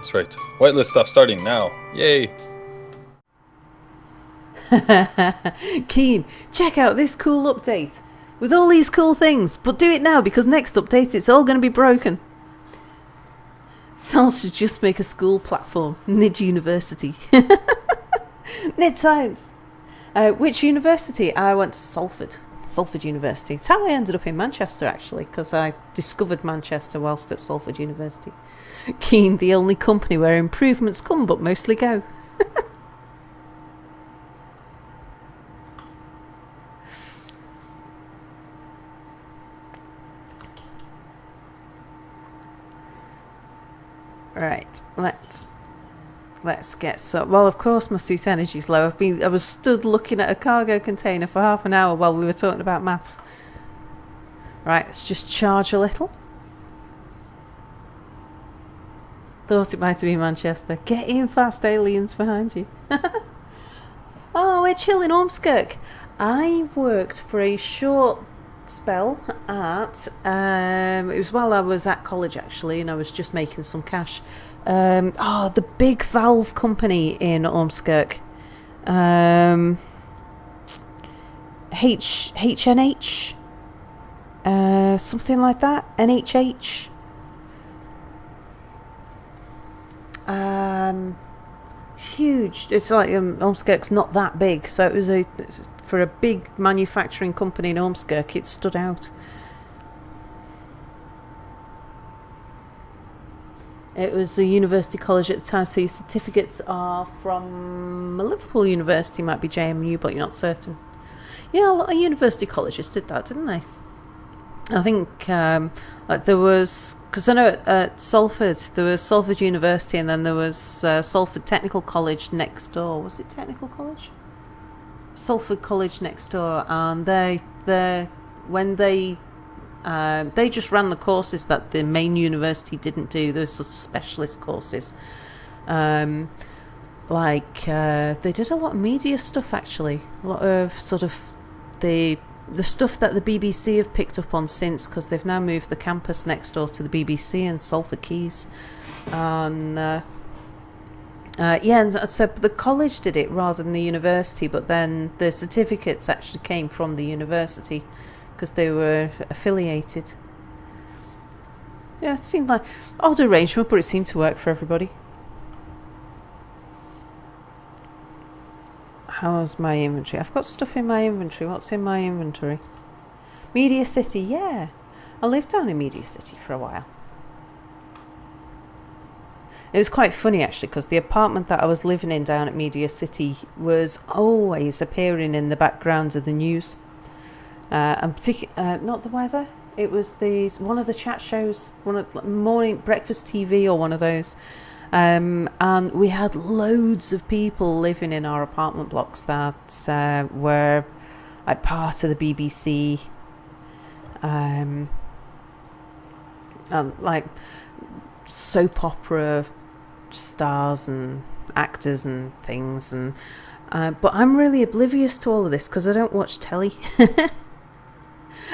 That's right. Whitelist stuff starting now. Yay! Keen, check out this cool update with all these cool things, but do it now because next update it's all going to be broken. Sal should just make a school platform. Nidd University. Nidd Science. Which university? I went to Salford University. It's how I ended up in Manchester, actually, because I discovered Manchester whilst at Salford University. Keen, the only company where improvements come but mostly go. Right, let's get so. Well, of course, my suit energy's low. I was stood looking at a cargo container for half an hour while we were talking about maths. Right, let's just charge a little. Thought it might have been Manchester. Get in fast, aliens behind you. Oh, we're chill in Ormskirk. I worked for a short spell at it was while I was at college actually, and I was just making some cash. The big valve company in Ormskirk, HNH, something like that, NHH. Huge. It's like Ormskirk's not that big, so it was for a big manufacturing company in Ormskirk, it stood out. It was a university college at the time, so your certificates are from Liverpool University, might be JMU, but you're not certain. Yeah, a lot of university colleges did that, didn't they? I think like there was, because I know at Salford there was Salford University, and then there was Salford Technical College next door. Was it Technical College? Salford College next door, and they just ran the courses that the main university didn't do. Those sort of specialist courses. They did a lot of media stuff actually. A lot of sort of the stuff that the BBC have picked up on since, because they've now moved the campus next door to the BBC in Salford Quays. And and so the college did it rather than the university, but then the certificates actually came from the university because they were affiliated. Yeah, it seemed like odd arrangement, but it seemed to work for everybody. How's my inventory? I've got stuff in my inventory. What's in my inventory? Media City, yeah. I lived down in Media City for a while. It was quite funny actually, because the apartment that I was living in down at Media City was always appearing in the background of the news. And not the weather. It was one of the chat shows, one of morning breakfast TV or one of those. And we had loads of people living in our apartment blocks that were like part of the BBC, and like soap opera stars and actors and things. And but I'm really oblivious to all of this because I don't watch telly.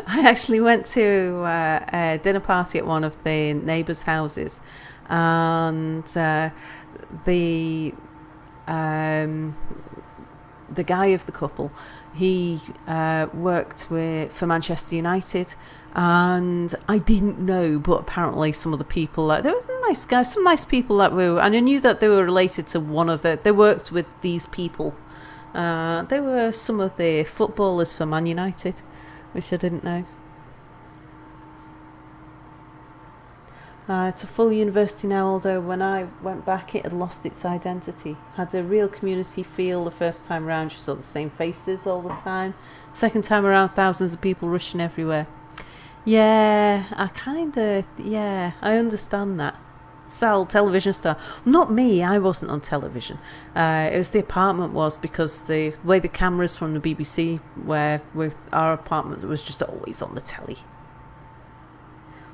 I actually went to a dinner party at one of the neighbours' houses, and the guy of the couple, he worked for Manchester United, and I didn't know, but apparently some of the people, there was nice guys, some nice people that were, and I knew that they were related to they worked with these people. They were some of the footballers for Man United, which I didn't know. It's a full university now, although when I went back it had lost its identity. Had a real community feel the first time around. You saw the same faces all the time. Second time around, thousands of people rushing everywhere. Yeah, I understand that. Sal, television star. Not me, I wasn't on television. It was the apartment was, because the way the cameras from the BBC where our apartment was just always on the telly.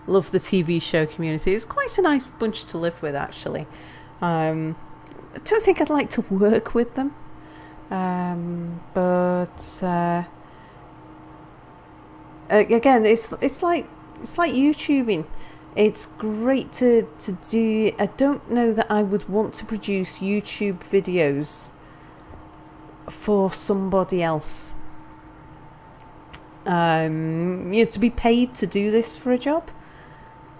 Love the TV show community. It was quite a nice bunch to live with, actually. I don't think I'd like to work with them, but again, it's like YouTubing. It's great to do. I don't know that I would want to produce YouTube videos for somebody else. To be paid to do this for a job.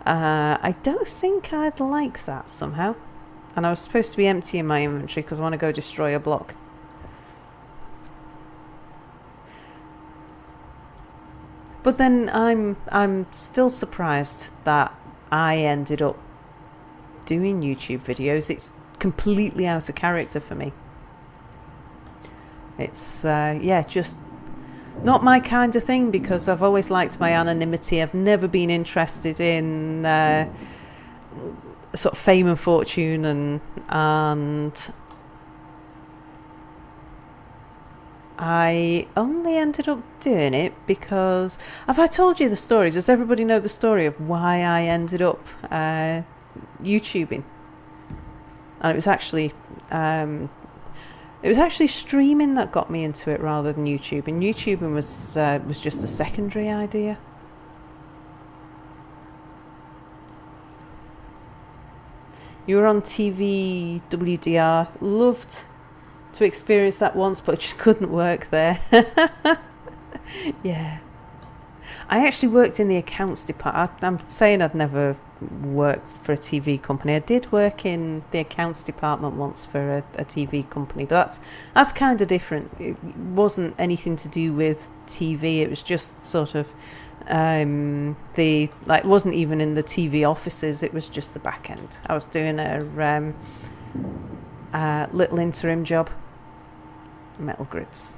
I don't think I'd like that somehow. And I was supposed to be emptying my inventory because I want to go destroy a block. But then I'm still surprised that I ended up doing YouTube videos. It's completely out of character for me. It's just not my kind of thing, because I've always liked my anonymity. I've never been interested in sort of fame and fortune, and I only ended up doing it because... Have I told you the story? Does everybody know the story of why I ended up YouTubing? And it was actually streaming that got me into it rather than YouTubing. YouTubing was just a secondary idea. You were on TV, WDR. Loved to experience that once, but it just couldn't work there. Yeah. I actually worked in the accounts department. I'm saying I'd never worked for a TV company. I did work in the accounts department once for a TV company, but that's kind of different. It wasn't anything to do with TV. It was just sort of it wasn't even in the TV offices. It was just the back end. I was doing a little interim job, metal grids.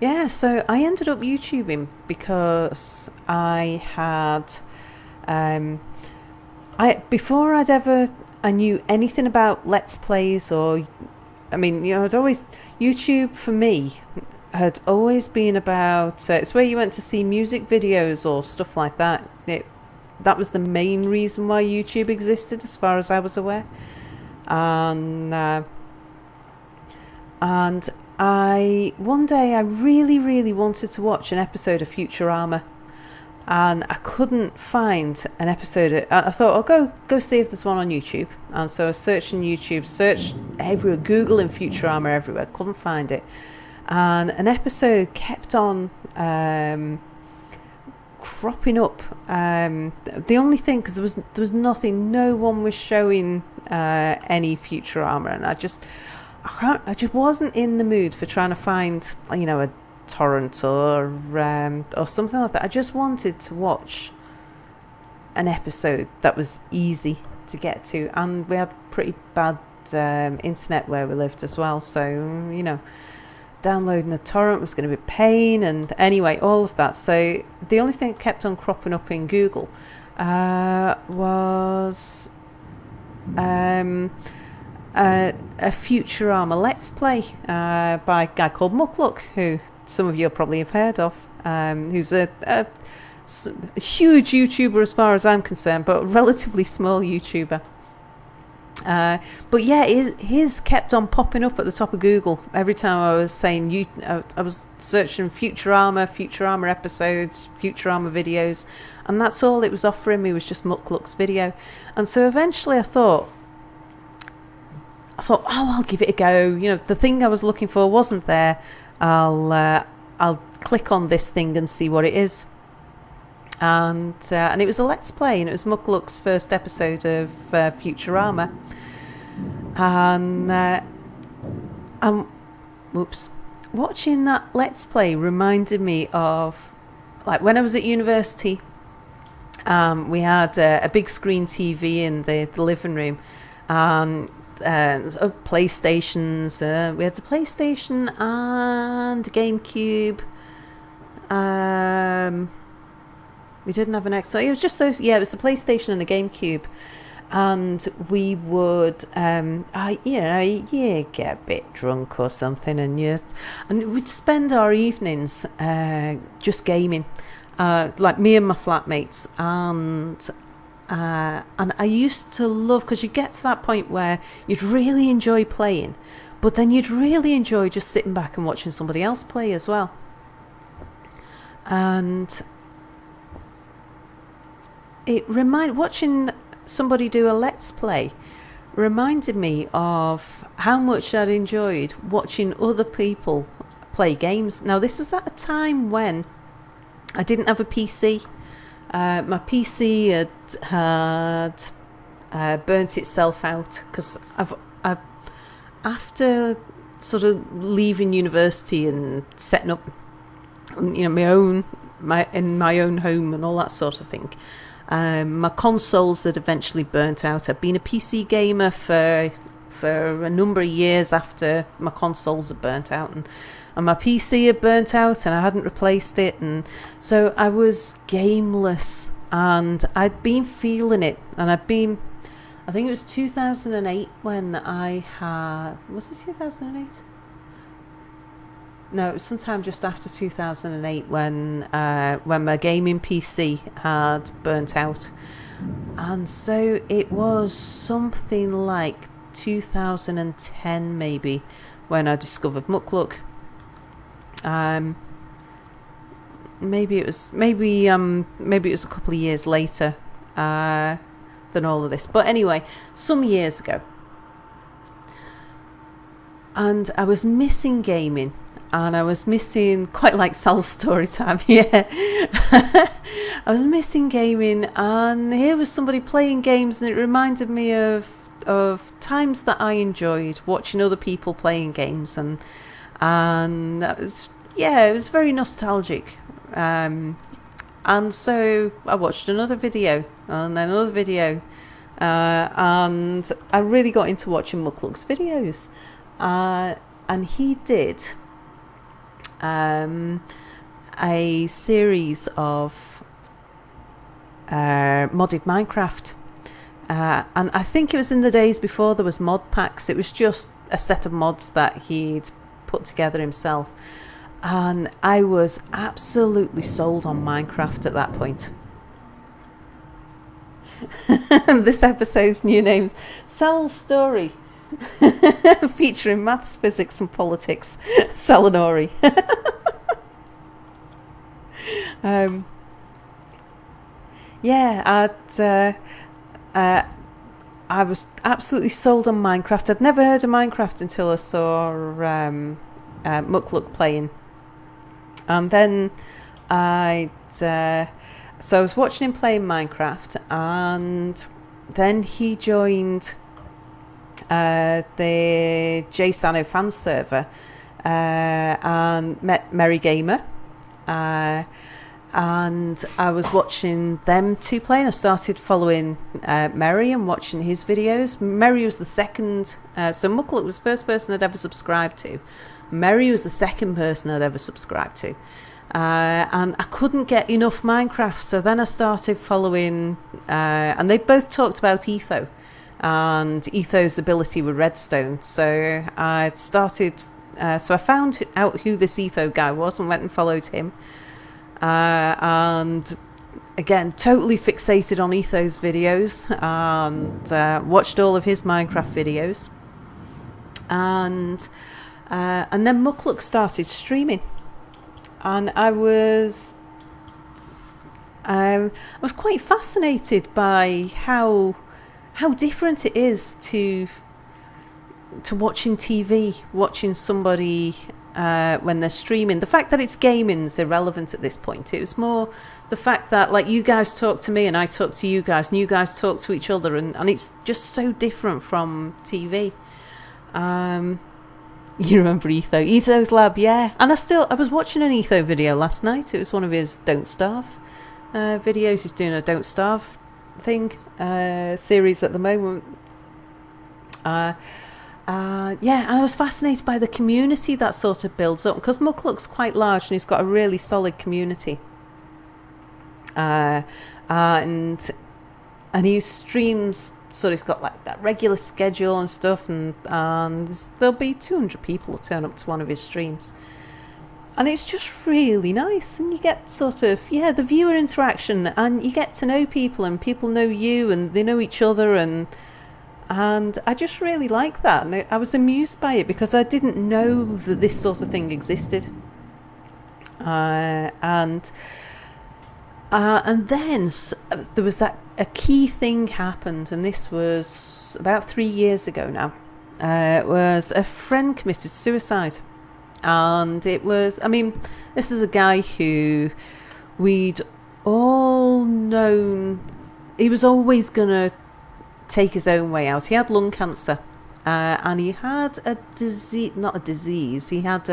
Yeah, so I ended up YouTubing because I had before I knew anything about Let's Plays, or YouTube for me had always been about it's where you went to see music videos or stuff like that. That was the main reason why YouTube existed, as far as I was aware. And one day I really, really wanted to watch an episode of Futurama, and I couldn't find an episode. I thought, I'll go see if there's one on YouTube. And so I was searching YouTube, searched everywhere, Googling Futurama everywhere, couldn't find it. And an episode kept on cropping up. The only thing, because there was nothing, no one was showing any Futurama, and I just wasn't in the mood for trying to find, a torrent or something like that. I just wanted to watch an episode that was easy to get to, and we had pretty bad internet where we lived as well, so downloading a torrent was going to be a pain, and anyway, all of that. So the only thing that kept on cropping up in Google was a Futurama Let's Play by a guy called Muckluck, who some of you probably have heard of, who's a huge YouTuber as far as I'm concerned, but a relatively small YouTuber. But yeah, his kept on popping up at the top of Google every time I was saying I was searching Futurama episodes, Futurama videos, and that's all it was offering me was just Muckluck's video. And so eventually I thought, I'll give it a go. The thing I was looking for wasn't there. I'll click on this thing and see what it is. And it was a Let's Play, and it was Muckluck's first episode of Futurama. And watching that Let's Play reminded me of when I was at university. We had a big screen TV in the living room, and PlayStations. We had the PlayStation and a GameCube. We didn't have an Xbox. It was just those. Yeah, it was the PlayStation and the GameCube, and we would, you get a bit drunk or something, and we'd spend our evenings just gaming, like me and my flatmates, and I used to love, because you get to that point where you'd really enjoy playing, but then you'd really enjoy just sitting back and watching somebody else play as well. And watching somebody do a Let's Play reminded me of how much I'd enjoyed watching other people play games. Now, this was at a time when I didn't have a PC. My PC had burnt itself out because I've after sort of leaving university and setting up, my own home and all that sort of thing. My consoles had eventually burnt out. I'd been a PC gamer for a number of years after my consoles had burnt out, and my PC had burnt out and I hadn't replaced it, and so I was gameless, and I'd been feeling it, and I think it was 2008 when was it 2008? No, it was sometime just after 2008 when my gaming PC had burnt out. And so it was something like 2010 maybe when I discovered Mukluk. Maybe it was a couple of years later than all of this. But anyway, some years ago. And I was missing gaming. And I was missing, quite like Sal's story time, yeah. I was missing gaming, and here was somebody playing games, and it reminded me of times that I enjoyed watching other people playing games, and that was, it was very nostalgic. And so I watched another video, and then another video, and I really got into watching Mukluk's videos, and he did a series of modded Minecraft, and I think it was in the days before there was mod packs. It was just a set of mods that he'd put together himself, and I was absolutely sold on Minecraft at that point. This episode's new name's Sal's Story, featuring maths, physics and politics. Salanori. I was absolutely sold on Minecraft. I'd never heard of Minecraft until I saw Mukluk playing, and then so I was watching him playing Minecraft, and then he joined the JSano fan server and met Merry Gamer, and I was watching them two playing. I started following Merry and watching his videos. Merry was the second, so Mukluk was the first person I'd ever subscribed to. Merry was the second person I'd ever subscribed to. And I couldn't get enough Minecraft, so then I started following, and they both talked about Etho and Etho's ability with redstone. So I started, so I found out who this Etho guy was and went and followed him. And again, totally fixated on Etho's videos, and watched all of his Minecraft videos. And then Mukluk started streaming. And I was quite fascinated by how different it is to watching TV, watching somebody when they're streaming. The fact that it's gaming is irrelevant at this point. It was more the fact that, like, you guys talk to me and I talk to you guys, and you guys talk to each other, and it's just so different from TV. You remember Etho's Lab, yeah. And I was watching an Etho video last night. It was one of his Don't Starve videos. He's doing a Don't Starve thing series at the moment. And I was fascinated by the community that sort of builds up, because Mukluk's quite large and he's got a really solid community. And he streams. So he's got like that regular schedule and stuff, and there'll be 200 people who turn up to one of his streams, and it's just really nice. And you get sort of the viewer interaction, and you get to know people, and people know you, and they know each other, and I just really like that. And I was amused by it because I didn't know that this sort of thing existed, and And then there was a key thing happened, and this was about 3 years ago now. It was a friend committed suicide. And it was, I mean, this is a guy who we'd all known, he was always going to take his own way out. He had lung cancer, and he had a disease, not a disease, he had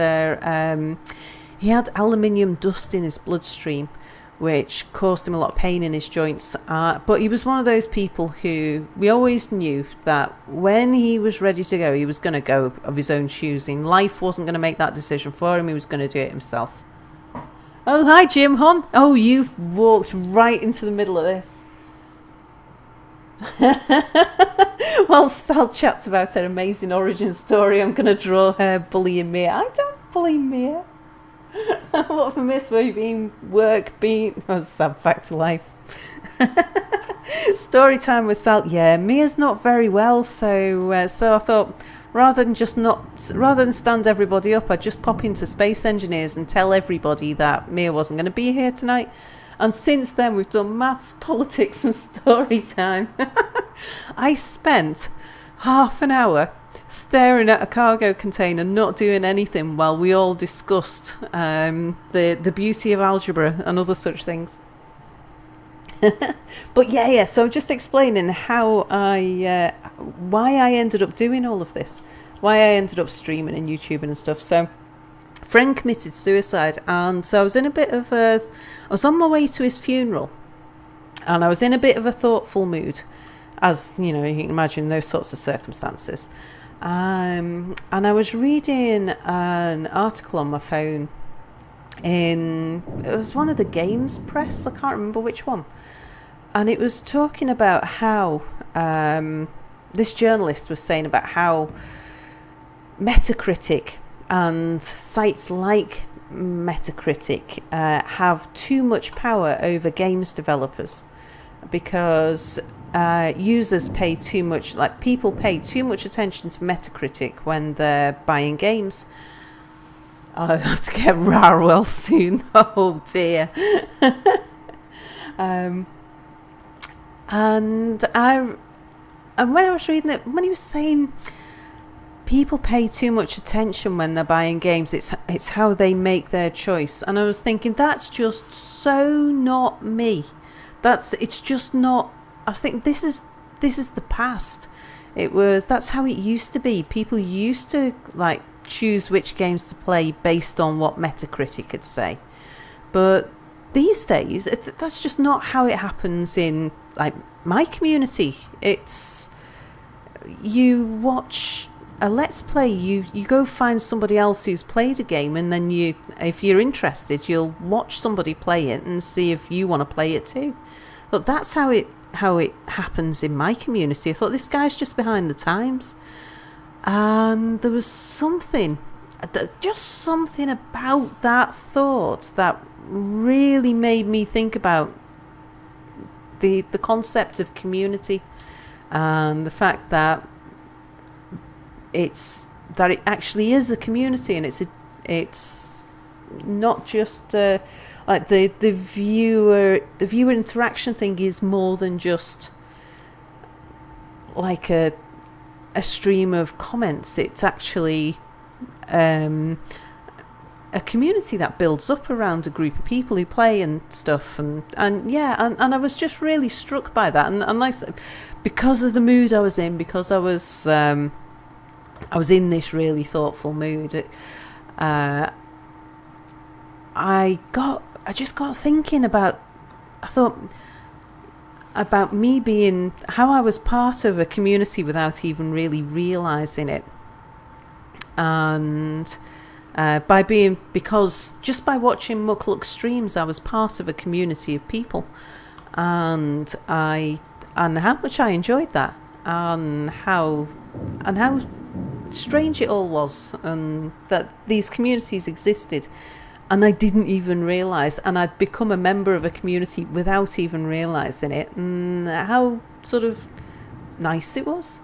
aluminium dust in his bloodstream, which caused him a lot of pain in his joints. But he was one of those people who we always knew that when he was ready to go, he was going to go of his own choosing. Life wasn't going to make that decision for him. He was going to do it himself. Oh, hi, Jim Hon. Oh, you've walked right into the middle of this. Whilst Sal chats about her amazing origin story, I'm going to draw her bullying Mia. I don't bully Mia. What for Miss were you being sad fact to life. Story time with Sal. Yeah, Mia's not very well, so I thought rather than stand everybody up, I'd just pop into Space Engineers and tell everybody that Mia wasn't going to be here tonight. And since then we've done maths, politics and story time. I spent half an hour staring at a cargo container, not doing anything, while we all discussed the beauty of algebra and other such things. But yeah, so just explaining how why I ended up doing all of this, why I ended up streaming and YouTubing and stuff. So friend committed suicide, and so I was on my way to his funeral, and I was in a bit of a thoughtful mood, as you know, you can imagine those sorts of circumstances. And I was reading an article on my phone it was one of the games press, I can't remember which one, and it was talking about how this journalist was saying about how Metacritic and sites like Metacritic have too much power over games developers, because users pay too much, like people pay too much attention to Metacritic when they're buying games. I'll have to get Rarwell soon. Oh dear. And when I was reading it, when he was saying people pay too much attention when they're buying games, it's how they make their choice, and I was thinking that's just so not me. It's just not. I was thinking this is the past. That's how it used to be. People used to like choose which games to play based on what Metacritic could say. But these days, that's just not how it happens in like my community. It's you watch a Let's Play, you go find somebody else who's played a game, and then if you're interested, you'll watch somebody play it and see if you want to play it too. But that's how it happens in my community. I thought this guy's just behind the times, and there was something about that thought that really made me think about the concept of community, and the fact that it actually is a community, and it's not just like the viewer interaction thing is more than just like a stream of comments. It's actually a community that builds up around a group of people who play and stuff, and I was just really struck by that, and like, because of the mood I was in, because I was in this really thoughtful mood, I just got thinking about me being, how I was part of a community without even really realising it. And because just by watching Mukluk streams, I was part of a community of people, and how much I enjoyed that, and how strange it all was, and that these communities existed, and I didn't even realise, and I'd become a member of a community without even realising it, and how sort of nice it was.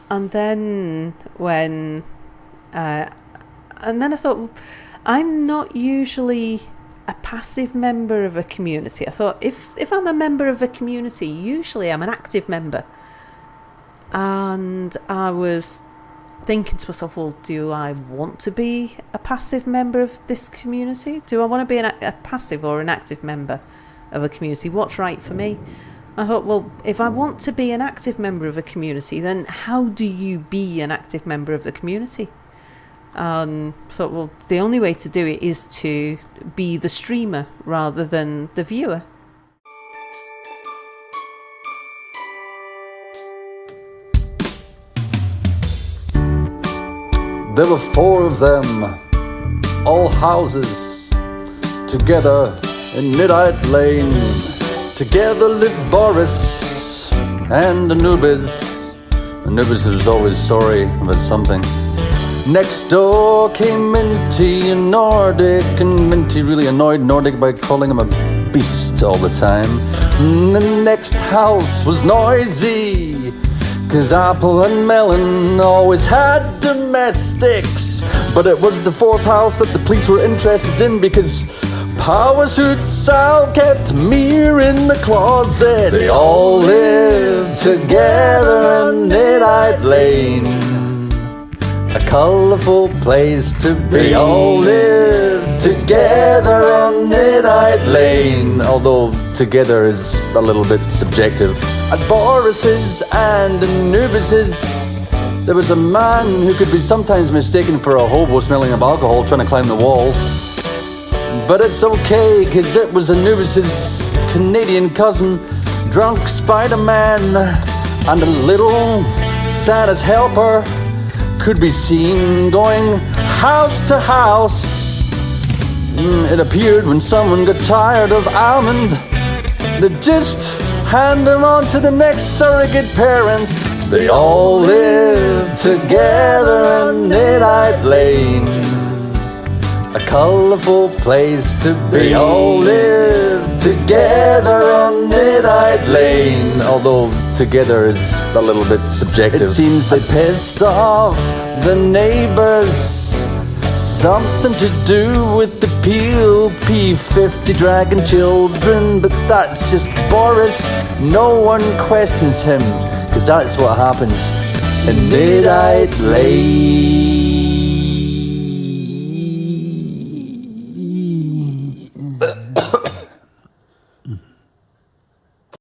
And then and then I thought, I'm not usually a passive member of a community. I thought, if I'm a member of a community, usually I'm an active member. And I was thinking to myself, well, do I want to be a passive member of this community? Do I want to be a passive or an active member of a community? What's right for me? I thought, well, if I want to be an active member of a community, then how do you be an active member of the community? Thought, well, the only way to do it is to be the streamer rather than the viewer. There were 4 of them, all houses, together in Nidd Lane. Together lived Boris and Anubiz. Anubiz was always sorry about something. Next door came Minty and Nordic, and Minty really annoyed Nordic by calling him a beast all the time. And the next house was noisy, 'cause Apple and Melon always had domestics. But it was the 4th house that the police were interested in, because Power Suit Sal kept Mir in the closet. They all lived together in Nidd Lane, a colourful place to be. They all lived together in Nidd Lane, although together is a little bit subjective. At Boris's and Anubiz's, there was a man who could be sometimes mistaken for a hobo smelling of alcohol trying to climb the walls. But it's okay, 'cause it was Anubiz's Canadian cousin, drunk Spider-Man, and a little Santa's helper could be seen going house to house. It appeared when someone got tired of almond, they'd just hand them on to the next surrogate parents. They all lived together in Nidd Lane, a colourful place to be. They all lived together in Nidd Lane, although together is a little bit subjective. It seems they pissed off the neighbours, something to do with the PLP-50 dragon children, but that's just Boris. No one questions him, 'cause that's what happens in Nidd Lane.